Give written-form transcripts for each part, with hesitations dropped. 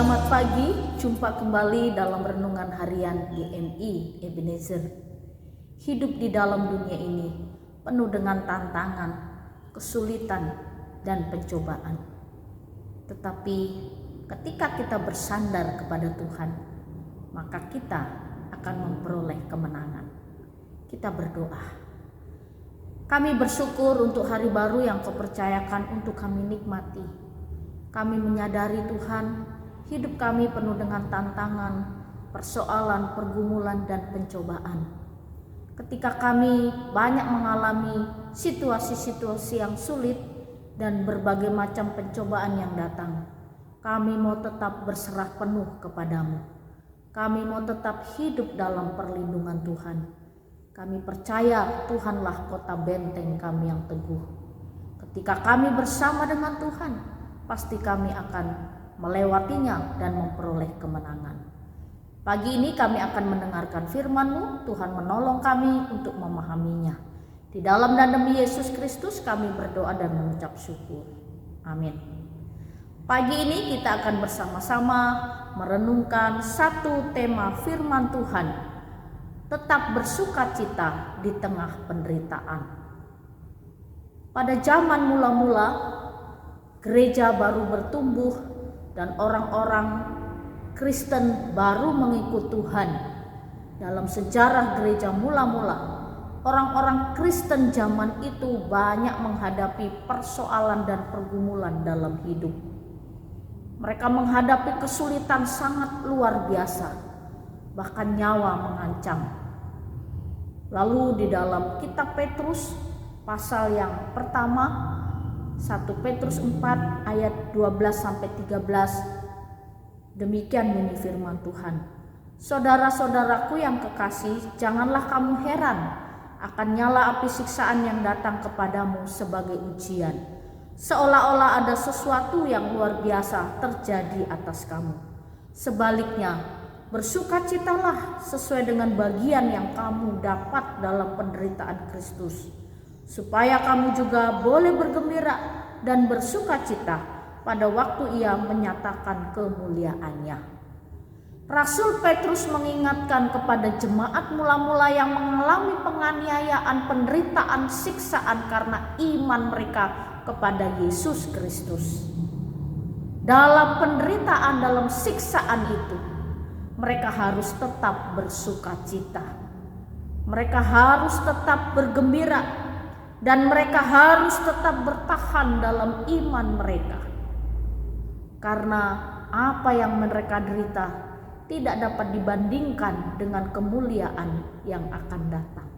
Selamat pagi, jumpa kembali dalam renungan harian GMI Ebenezer. Hidup di dalam dunia ini penuh dengan tantangan, kesulitan, dan pencobaan. Tetapi ketika kita bersandar kepada Tuhan, maka kita akan memperoleh kemenangan. Kita berdoa. Kami bersyukur untuk hari baru yang Kau percayakan untuk kami nikmati. Kami menyadari Tuhan, hidup kami penuh dengan tantangan, persoalan, pergumulan, dan pencobaan. Ketika kami banyak mengalami situasi-situasi yang sulit dan berbagai macam pencobaan yang datang, kami mau tetap berserah penuh kepadamu. Kami mau tetap hidup dalam perlindungan Tuhan. Kami percaya Tuhanlah kota benteng kami yang teguh. Ketika kami bersama dengan Tuhan, pasti kami akan melewatinya dan memperoleh kemenangan. Pagi ini kami akan mendengarkan firman-Mu. Tuhan menolong kami untuk memahaminya. Di dalam dan demi Yesus Kristus kami berdoa dan mengucap syukur. Amin. Pagi ini kita akan bersama-sama merenungkan satu tema firman Tuhan. Tetap bersukacita di tengah penderitaan. Pada zaman mula-mula, gereja baru bertumbuh dan orang-orang Kristen baru mengikut Tuhan. Dalam sejarah gereja mula-mula, orang-orang Kristen zaman itu banyak menghadapi persoalan dan pergumulan dalam hidup. Mereka menghadapi kesulitan sangat luar biasa, bahkan nyawa mengancam. Lalu di dalam kitab Petrus pasal yang pertama, 1 Petrus 4 ayat 12-13, demikian bunyi firman Tuhan. Saudara-saudaraku yang kekasih, janganlah kamu heran akan nyala api siksaan yang datang kepadamu sebagai ujian, seolah-olah ada sesuatu yang luar biasa terjadi atas kamu. Sebaliknya, bersukacitalah sesuai dengan bagian yang kamu dapat dalam penderitaan Kristus, supaya kamu juga boleh bergembira dan bersukacita pada waktu Ia menyatakan kemuliaannya. Rasul Petrus mengingatkan kepada jemaat mula-mula yang mengalami penganiayaan, penderitaan, siksaan karena iman mereka kepada Yesus Kristus. Dalam penderitaan, dalam siksaan itu, mereka harus tetap bersukacita. Mereka harus tetap bergembira. Dan mereka harus tetap bertahan dalam iman mereka. Karena apa yang mereka derita tidak dapat dibandingkan dengan kemuliaan yang akan datang.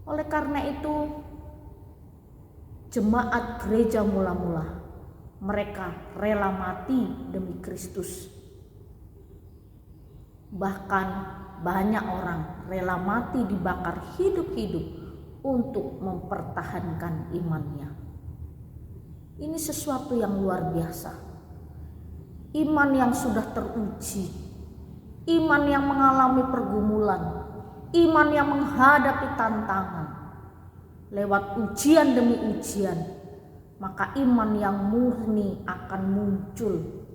Oleh karena itu, jemaat gereja mula-mula, mereka rela mati demi Kristus. Bahkan banyak orang rela mati dibakar hidup-hidup untuk mempertahankan imannya. Ini sesuatu yang luar biasa. Iman yang sudah teruji, iman yang mengalami pergumulan, iman yang menghadapi tantangan. Lewat ujian demi ujian, maka iman yang murni akan muncul.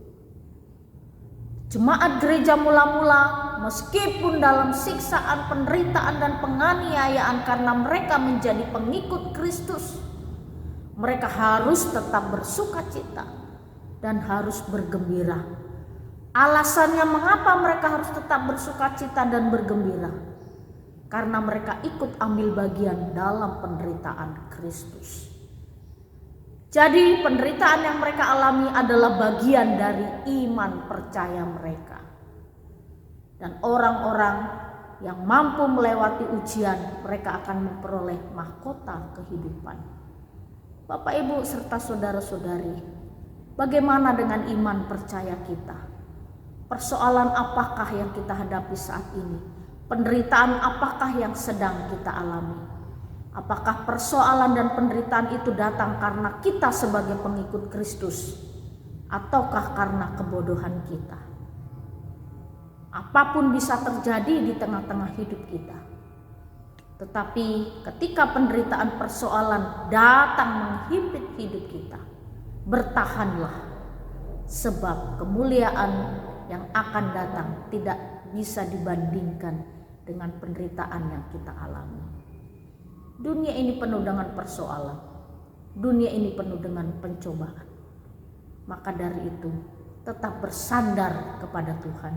Jemaat gereja mula-mula, meskipun dalam siksaan, penderitaan, dan penganiayaan karena mereka menjadi pengikut Kristus, mereka harus tetap bersukacita dan harus bergembira. Alasannya mengapa mereka harus tetap bersukacita dan bergembira? Karena mereka ikut ambil bagian dalam penderitaan Kristus. Jadi penderitaan yang mereka alami adalah bagian dari iman percaya mereka. Dan orang-orang yang mampu melewati ujian, mereka akan memperoleh mahkota kehidupan. Bapak, Ibu, serta saudara-saudari, bagaimana dengan iman percaya kita? Persoalan apakah yang kita hadapi saat ini? Penderitaan apakah yang sedang kita alami? Apakah persoalan dan penderitaan itu datang karena kita sebagai pengikut Kristus, ataukah karena kebodohan kita? Apapun bisa terjadi di tengah-tengah hidup kita. Tetapi ketika penderitaan persoalan datang menghimpit hidup kita, bertahanlah. sebab kemuliaan yang akan datang tidak bisa dibandingkan dengan penderitaan yang kita alami. Dunia ini penuh dengan persoalan, dunia ini penuh dengan pencobaan. Maka dari itu, tetap bersandar kepada Tuhan.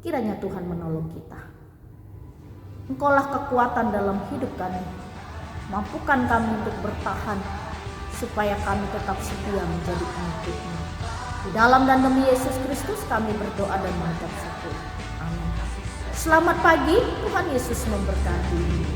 Kiranya Tuhan menolong kita. Engkaulah kekuatan dalam hidup kami. Mampukan kami untuk bertahan, supaya kami tetap setia menjadi pengikut-Mu. Di dalam dan demi Yesus Kristus kami berdoa dan mengucap syukur. Amin. Selamat pagi, Tuhan Yesus memberkati.